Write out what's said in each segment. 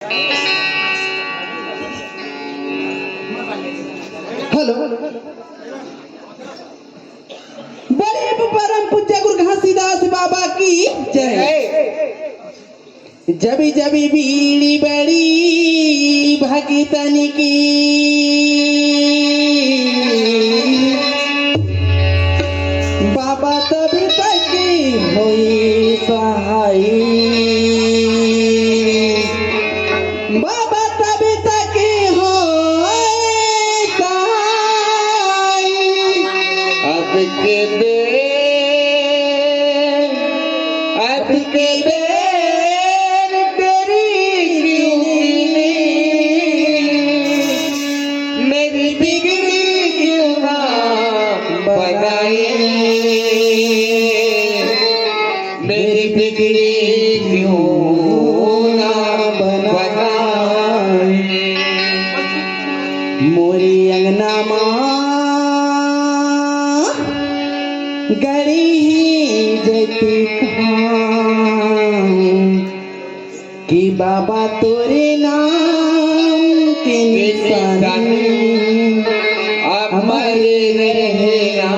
Hello, बड़े परम पूज्य गुरु घासीदास बाबा की जय। जबी जबी बीड़ी बड़ी भगतन की, बाबा तभी तक होई सहाय, बाबा तभी तक होई सहाय। अब के दे मेरी बिगड़ी क्यों ना बनाए, मेरी बिगड़ी क्यों ना बनाए। मोरी अंगना माँ गड़ी ही जती कि बाबा तोरे नाम के निशानी हमारे रहेगा।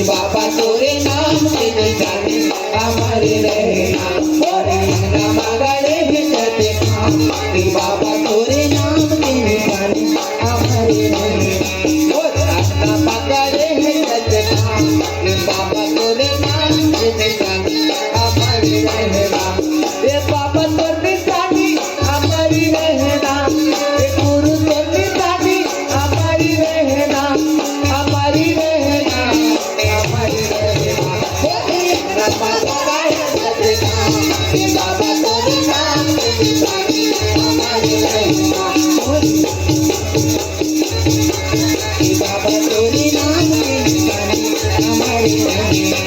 बाबा तोरे नाम के निशानी हमारे रहना, मगड़े हिजते खाम कि बाबा तोरे नाम के निशानी हमारे रहना, पकड़े हिजते खाम कि बाबा तोरे नाम के निशानी हमारे रहना। ये बाबा तोर निशानी हमारी रहना, ये गुरु तोर निशानी हमारी रहना, हमारी रहना, हमारी रहना। बाबा तोरे नाम के निशानी हमारी रहना, बाबा तोरे नाम के निशानी हमारी रहना।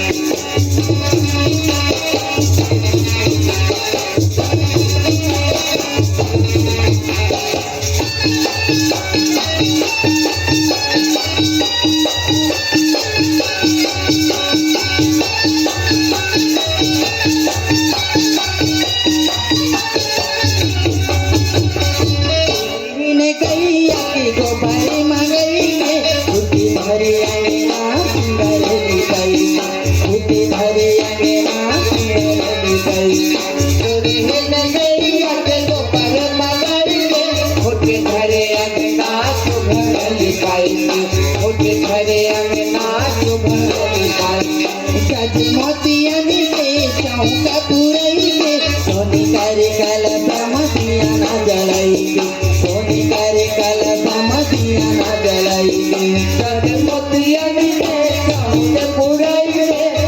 मोतियन के चौका पुरई के सोनी कर कल ब्रह्मदिया ना जलाई के, सोनी कर कल ब्रह्मदिया ना जलाई के। मोतियन के चौका पुरई के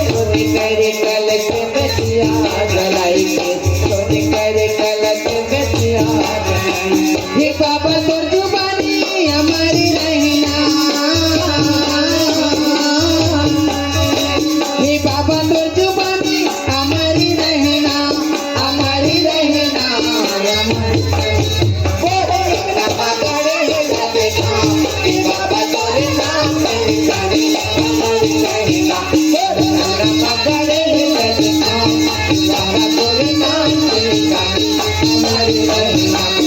सोनी कर कल के बतिया जलाई के, सोनी कर कल के बतिया जलाई। हे बाबा तोर जुबानी हमारी रहना, बाबा तोर जुबानी हमारी रहना, हमारी रहना, हमारी बाबा तोरे बाबा तोरे नाम के निशानी हमारी रहना, बाबा तोरे नाम के निशानी हमारी रहना।